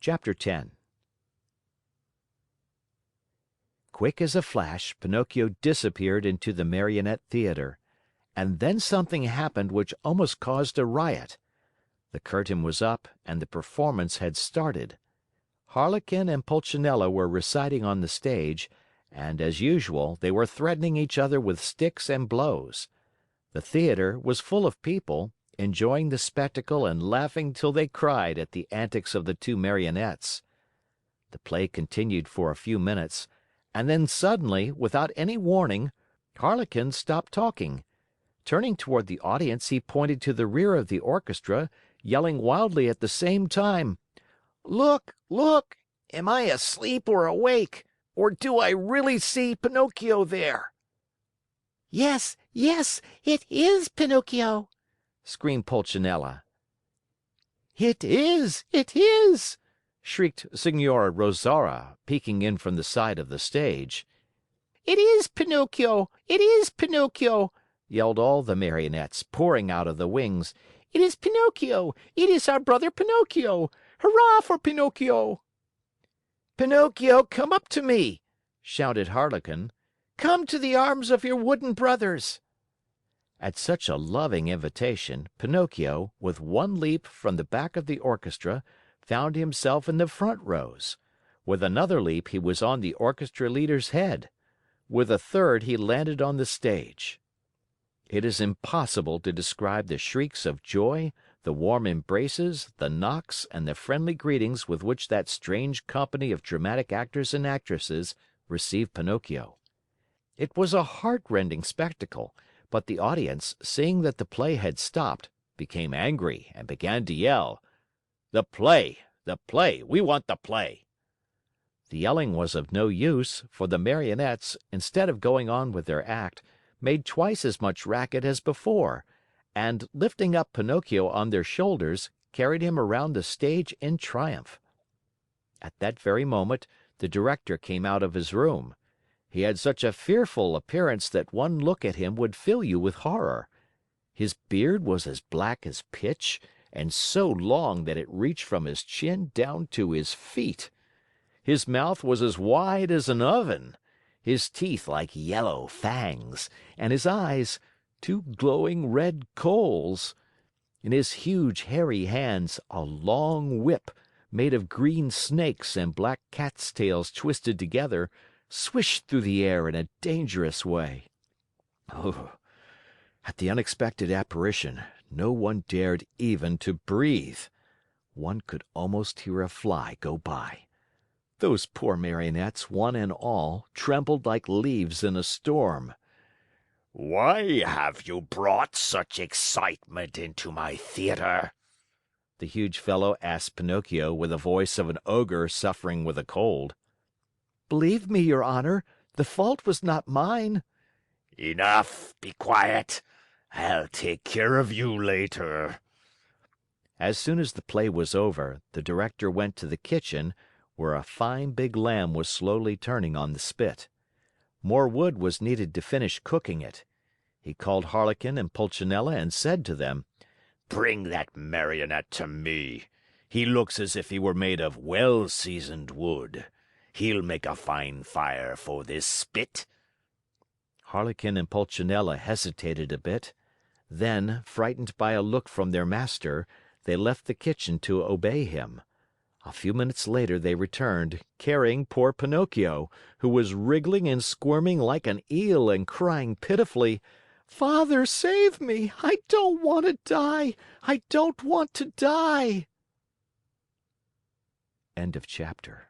Chapter 10. Quick as a flash, Pinocchio disappeared into the Marionette Theater, and then something happened which almost caused a riot. The curtain was up and the performance had started. Harlequin and Pulcinella were reciting on the stage, and, as usual, they were threatening each other with sticks and blows. The theater was full of people, enjoying the spectacle and laughing till they cried at the antics of the two Marionettes. The play continued for a few minutes, and then suddenly, without any warning, Harlequin stopped talking. Turning toward the audience, he pointed to the rear of the orchestra, yelling wildly at the same time: "Look! Look! Am I asleep or awake? Or do I really see Pinocchio there?" Yes, yes, it is Pinocchio!" screamed Pulcinella. "It is! It is!" shrieked Signora Rosaura, peeking in from the side of the stage. "It is Pinocchio! It is Pinocchio!" yelled all the Marionettes, pouring out of the wings. "It is Pinocchio! It is our brother Pinocchio! Hurrah for Pinocchio!" "Pinocchio, come up to me!" shouted Harlequin. "Come to the arms of your wooden brothers!" At such a loving invitation, Pinocchio, with one leap from the back of the orchestra, found himself in the front rows. With another leap, he was on the orchestra leader's head. With a third, he landed on the stage. It is impossible to describe the shrieks of joy, the warm embraces, the knocks, and the friendly greetings with which that strange company of dramatic actors and actresses received Pinocchio. It was a heartrending spectacle, but the audience, seeing that the play had stopped, became angry and began to yell: "The play! The play! We want the play!" The yelling was of no use, for the Marionettes, instead of going on with their act, made twice as much racket as before, and, lifting up Pinocchio on their shoulders, carried him around the stage in triumph. At that very moment, the director came out of his room. He had such a fearful appearance that one look at him would fill you with horror. His beard was as black as pitch, and so long that it reached from his chin down to his feet. His mouth was as wide as an oven, his teeth like yellow fangs, and his eyes two glowing red coals. In his huge hairy hands, a long whip, made of green snakes and black cat's tails twisted together, swished through the air in a dangerous way. Oh, at the unexpected apparition, no one dared even to breathe. One could almost hear a fly go by. Those poor Marionettes, one and all, trembled like leaves in a storm. "Why have you brought such excitement into my theater?" the huge fellow asked Pinocchio with the voice of an ogre suffering with a cold. "Believe me, your honor, the fault was not mine." "Enough! Be quiet! I'll take care of you later." As soon as the play was over, the director went to the kitchen, where a fine big lamb was slowly turning on the spit. More wood was needed to finish cooking it. He called Harlequin and Pulcinella and said to them: "Bring that Marionette to me. He looks as if he were made of well-seasoned wood. He'll make a fine fire for this spit." Harlequin and Pulcinella hesitated a bit. Then, frightened by a look from their master, they left the kitchen to obey him. A few minutes later they returned, carrying poor Pinocchio, who was wriggling and squirming like an eel and crying pitifully: "Father, save me! I don't want to die! I don't want to die!" End of chapter.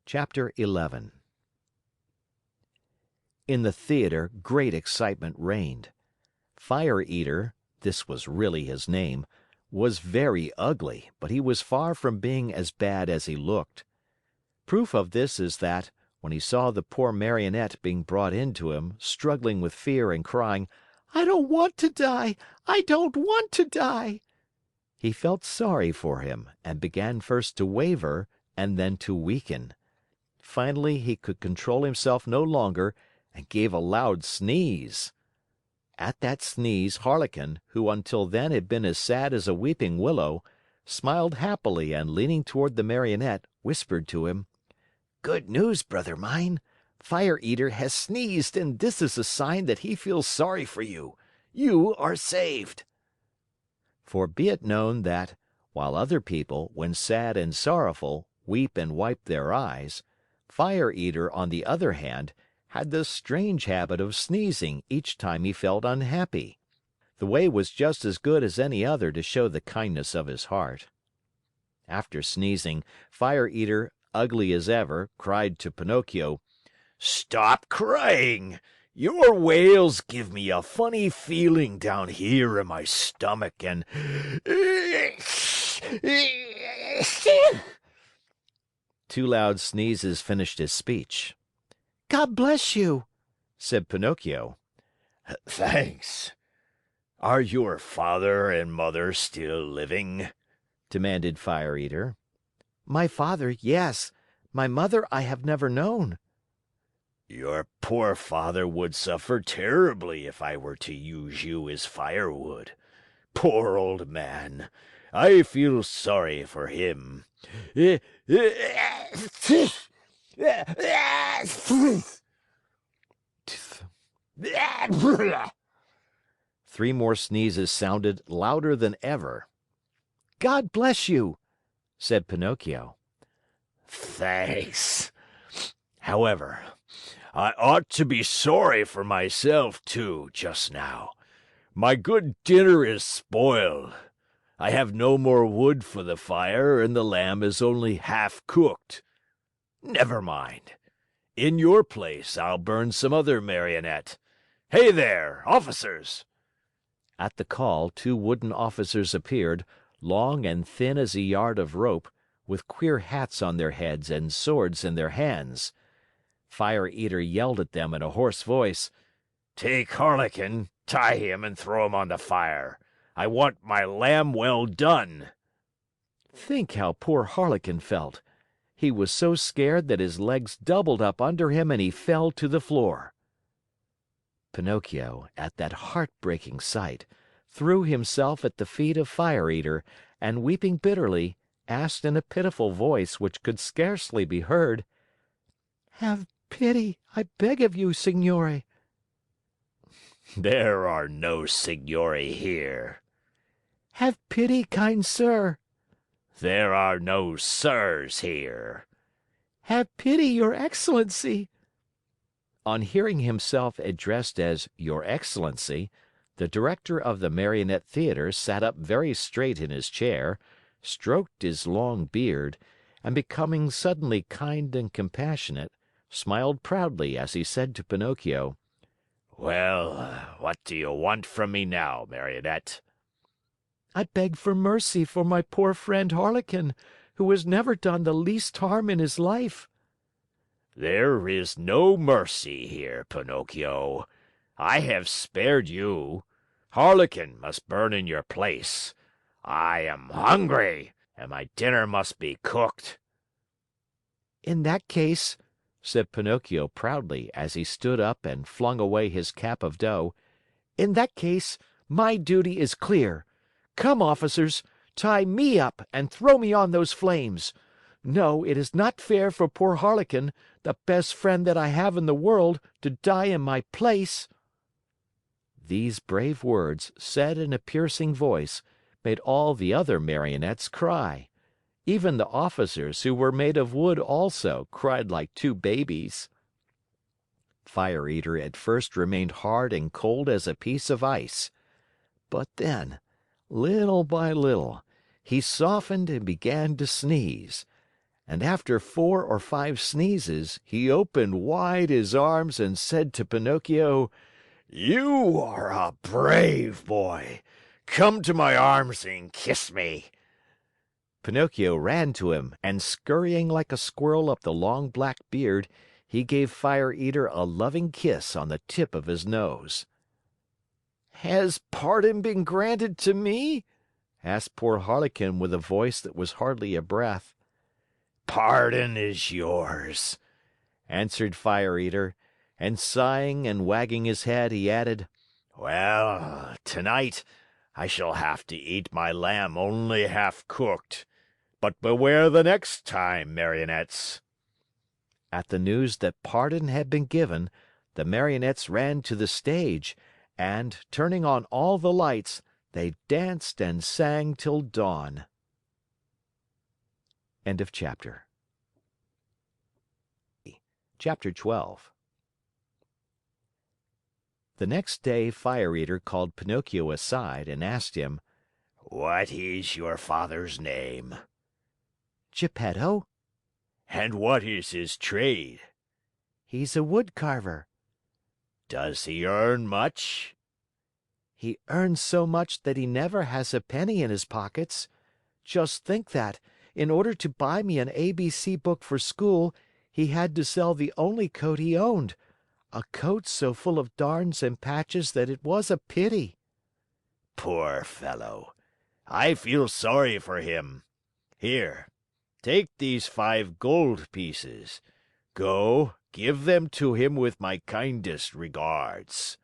Chapter 11. In the theater, great excitement reigned. Fire Eater, this was really his name, was very ugly, but he was far from being as bad as he looked. Proof of this is that, when he saw the poor Marionette being brought in to him, struggling with fear and crying, "I don't want to die! I don't want to die!" he felt sorry for him and began first to waver and then to weaken. Finally, he could control himself no longer and gave a loud sneeze. At that sneeze, Harlequin, who until then had been as sad as a weeping willow, smiled happily and leaning toward the Marionette, whispered to him, "Good news, brother mine! Fire Eater has sneezed and this is a sign that he feels sorry for you. You are saved." For be it known that, while other people, when sad and sorrowful, weep and wipe their eyes, Fire Eater, on the other hand, had the strange habit of sneezing each time he felt unhappy. The way was just as good as any other to show the kindness of his heart. After sneezing, Fire Eater, ugly as ever, cried to Pinocchio, Stop crying! Your wails give me a funny feeling down here in my stomach and... Two loud sneezes finished his speech. God bless you, said Pinocchio. Thanks. Are your father and mother still living? Demanded Fire Eater. My father, yes. My mother I have never known. Your poor father would suffer terribly if I were to use you as firewood. Poor old man. I feel sorry for him. Three more sneezes sounded louder than ever. God bless you, said Pinocchio. Thanks. However, I ought to be sorry for myself, too, just now. My good dinner is spoiled. I have no more wood for the fire, and the lamb is only half cooked. Never mind. In your place, I'll burn some other Marionette. Hey there, officers! At the call, two wooden officers appeared, long and thin as a yard of rope, with queer hats on their heads and swords in their hands. Fire Eater yelled at them in a hoarse voice, Take Harlequin, tie him, and throw him on the fire. I want my lamb well done. Think how poor Harlequin felt. He was so scared that his legs doubled up under him and he fell to the floor. Pinocchio, at that heartbreaking sight, threw himself at the feet of Fire Eater and, weeping bitterly, asked in a pitiful voice which could scarcely be heard, "Have pity, I beg of you, signore." There are no signori here. "Have pity, kind sir." There are no sirs here. "Have pity, your excellency." On hearing himself addressed as Your Excellency, the director of the Marionette Theater sat up very straight in his chair, stroked his long beard, and becoming suddenly kind and compassionate, smiled proudly as he said to Pinocchio, Well, what do you want from me now, Marionette? "I beg for mercy for my poor friend Harlequin, who has never done the least harm in his life." There is no mercy here, Pinocchio. I have spared you. Harlequin must burn in your place. I am hungry, and my dinner must be cooked. "In that case," said Pinocchio proudly as he stood up and flung away his cap of dough, "in that case, my duty is clear. Come, officers, tie me up and throw me on those flames. No, it is not fair for poor Harlequin, the best friend that I have in the world, to die in my place." These brave words, said in a piercing voice, made all the other Marionettes cry. Even the officers, who were made of wood also, cried like two babies. Fire Eater at first remained hard and cold as a piece of ice. But then, little by little, he softened and began to sneeze. And after 4 or 5 sneezes, he opened wide his arms and said to Pinocchio, You are a brave boy. Come to my arms and kiss me. Pinocchio ran to him, and scurrying like a squirrel up the long black beard, he gave Fire Eater a loving kiss on the tip of his nose. "Has pardon been granted to me?" asked poor Harlequin with a voice that was hardly a breath. Pardon is yours, answered Fire Eater, and sighing and wagging his head, he added, Well, tonight I shall have to eat my lamb only half cooked. But beware the next time, Marionettes." At the news that pardon had been given, the Marionettes ran to the stage, and, turning on all the lights, they danced and sang till dawn. End of chapter. Chapter 12. The next day Fire Eater called Pinocchio aside and asked him, "What is your father's name?" "Geppetto? "And what is his trade?" He's a wood carver." "Does he earn much?" "He earns so much that he never has a penny in his pockets. Just think that, in order to buy me an ABC book for school, he had to sell the only coat he owned, a coat so full of darns and patches that it was a pity." Poor fellow! I feel sorry for him. Here, take these 5 gold pieces. Go, give them to him with my kindest regards."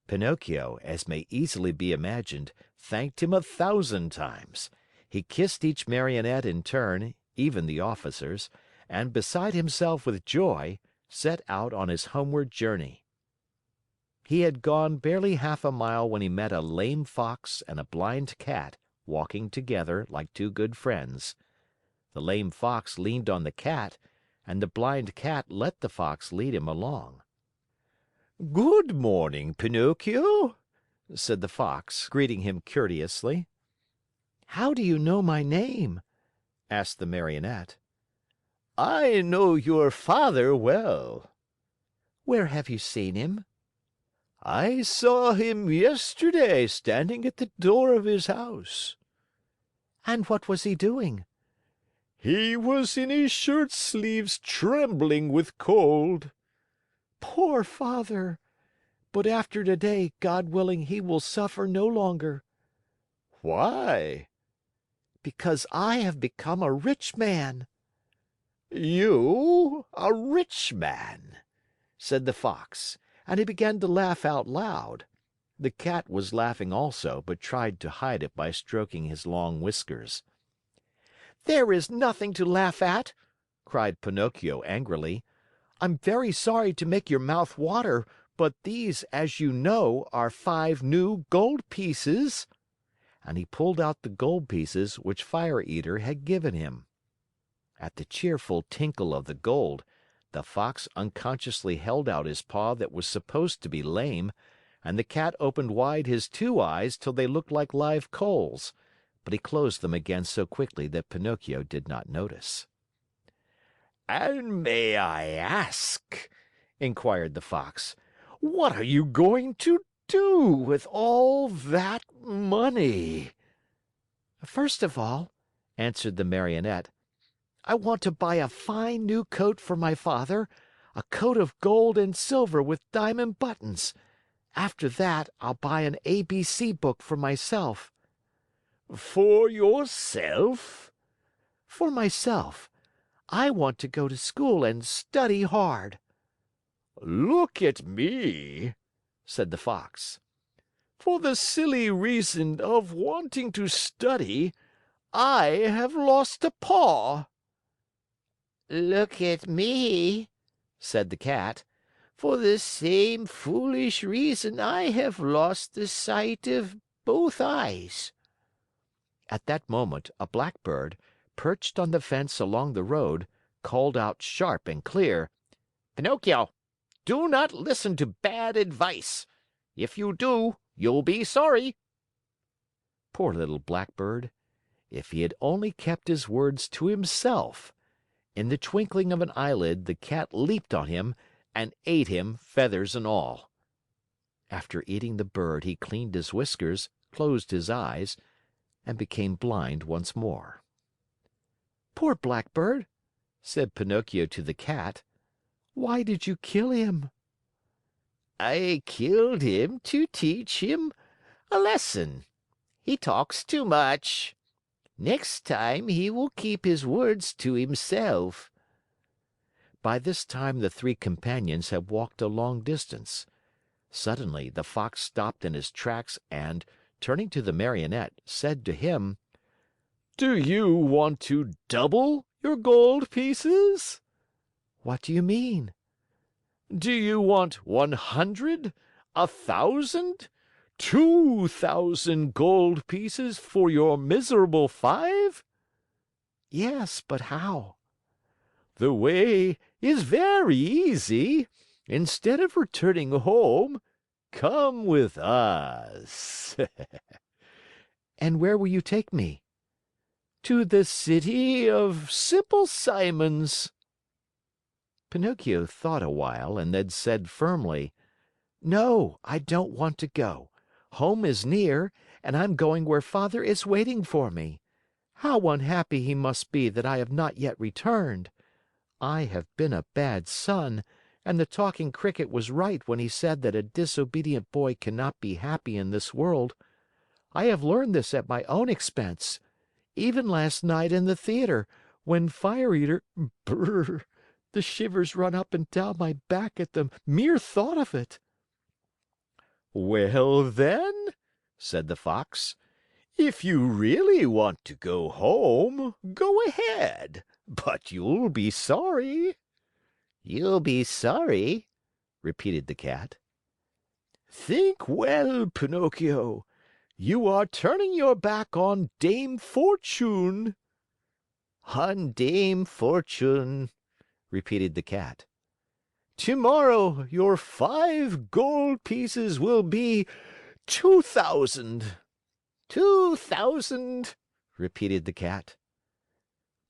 Pinocchio, as may easily be imagined, thanked him 1,000 times. He kissed each Marionette in turn, even the officers, and beside himself with joy, set out on his homeward journey. He had gone barely half a mile when he met a lame Fox and a blind Cat walking together like two good friends. The lame Fox leaned on the Cat, and the blind Cat let the Fox lead him along. "Good morning, Pinocchio," said the Fox, greeting him courteously. "How do you know my name?" asked the Marionette. "I know your father well." "Where have you seen him?" "I saw him yesterday standing at the door of his house." "And what was he doing?" "He was in his shirt sleeves, trembling with cold." "Poor father! But after today, God willing, he will suffer no longer." "Why?" "Because I have become a rich man." "You, a rich man?" said the Fox, and he began to laugh out loud. The Cat was laughing also, but tried to hide it by stroking his long whiskers. "There is nothing to laugh at!" cried Pinocchio angrily. "I'm very sorry to make your mouth water, but these, as you know, are 5 new gold pieces." And he pulled out the gold pieces which Fire Eater had given him. At the cheerful tinkle of the gold, the Fox unconsciously held out his paw that was supposed to be lame, and the Cat opened wide his 2 eyes till they looked like live coals, but he closed them again so quickly that Pinocchio did not notice. "And may I ask," inquired the Fox, "what are you going to do with all that money?" "First of all," answered the Marionette, "I want to buy a fine new coat for my father, a coat of gold and silver with diamond buttons. After that, I'll buy an ABC book for myself." "For yourself?" "For myself. I want to go to school and study hard." "Look at me," said the Fox. "For the silly reason of wanting to study, I have lost a paw." "Look at me," said the Cat. "For the same foolish reason I have lost the sight of both eyes." At that moment, a blackbird, perched on the fence along the road, called out sharp and clear: "Pinocchio, do not listen to bad advice. If you do, you'll be sorry." Poor little blackbird! If he had only kept his words to himself! In the twinkling of an eyelid, the Cat leaped on him and ate him, feathers and all. After eating the bird, he cleaned his whiskers, closed his eyes, and became blind once more. "Poor blackbird!" said Pinocchio to the Cat. "Why did you kill him?" "I killed him to teach him a lesson. He talks too much. Next time he will keep his words to himself." By this time the 3 companions had walked a long distance. Suddenly the Fox stopped in his tracks and, turning to the Marionette, said to him: "Do you want to double your gold pieces?" "What do you mean?" "Do you want 100, 1,000, 2,000 gold pieces for your miserable 5?" "Yes, but how?" "The way is very easy. Instead of returning home, come with us." "And where will you take me?" "To the city of Simple Simons." Pinocchio thought a while and then said firmly: "No, I don't want to go. Home is near, and I'm going where Father is waiting for me. How unhappy he must be that I have not yet returned! I have been a bad son, and the Talking Cricket was right when he said that a disobedient boy cannot be happy in this world. I have learned this at my own expense. Even last night in the theater, when Fire Eater, brrr, the shivers run up and down my back at the mere thought of it." "Well, then," said the Fox, "if you really want to go home, go ahead, but you'll be sorry." "You'll be sorry," repeated the Cat. "Think well, Pinocchio. You are turning your back on Dame Fortune." "On Dame Fortune," repeated the Cat. "Tomorrow your 5 gold pieces will be 2,000." "2,000," repeated the Cat.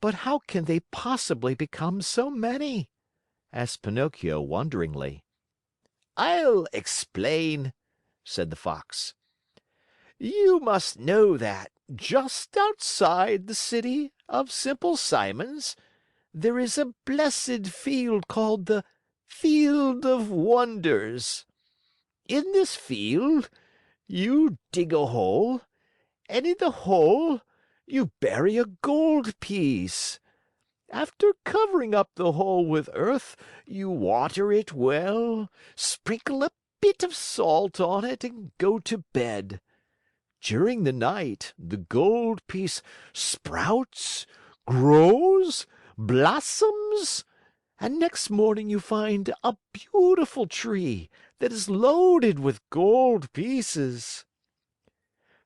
"But how can they possibly become so many?" asked Pinocchio wonderingly. "I'll explain," said the Fox. "You must know that, just outside the city of Simple Simons, there is a blessed field called the Field of Wonders. In this field, you dig a hole, and in the hole, you bury a gold piece. After covering up the hole with earth, you water it well, sprinkle a bit of salt on it, and go to bed. During the night, the gold piece sprouts, grows, blossoms, and next morning you find a beautiful tree that is loaded with gold pieces."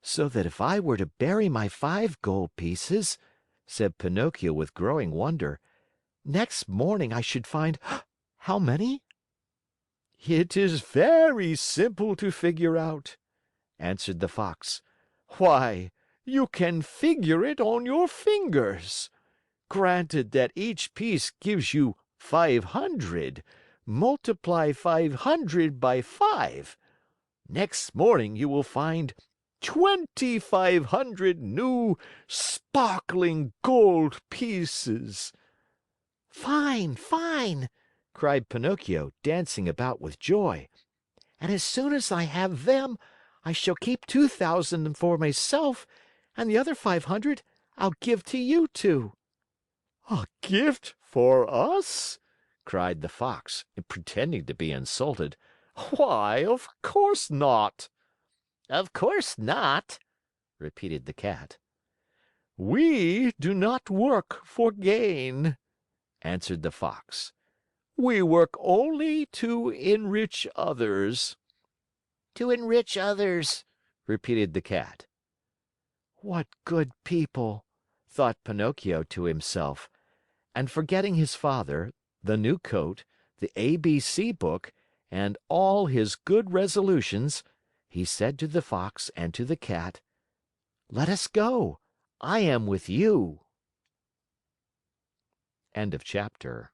"So that if I were to bury my 5 gold pieces," said Pinocchio with growing wonder, "next morning I should find how many?" "It is very simple to figure out," answered the Fox. "Why, you can figure it on your fingers. Granted that each piece gives you 500, multiply 500 by 5. Next morning you will find 2,500 new, sparkling gold pieces." "Fine! Fine!" cried Pinocchio, dancing about with joy. "And as soon as I have them, I shall keep 2,000 for myself, and the other 500 I'll give to you two." "A gift for us?" cried the Fox, pretending to be insulted. "Why, of course not." "Of course not," repeated the Cat. "We do not work for gain," answered the Fox. "We work only to enrich others." "To enrich others," repeated the Cat. "What good people!" thought Pinocchio to himself, and forgetting his father, the new coat, the ABC book, and all his good resolutions, he said to the Fox and to the Cat: "Let us go. I am with you." End of chapter.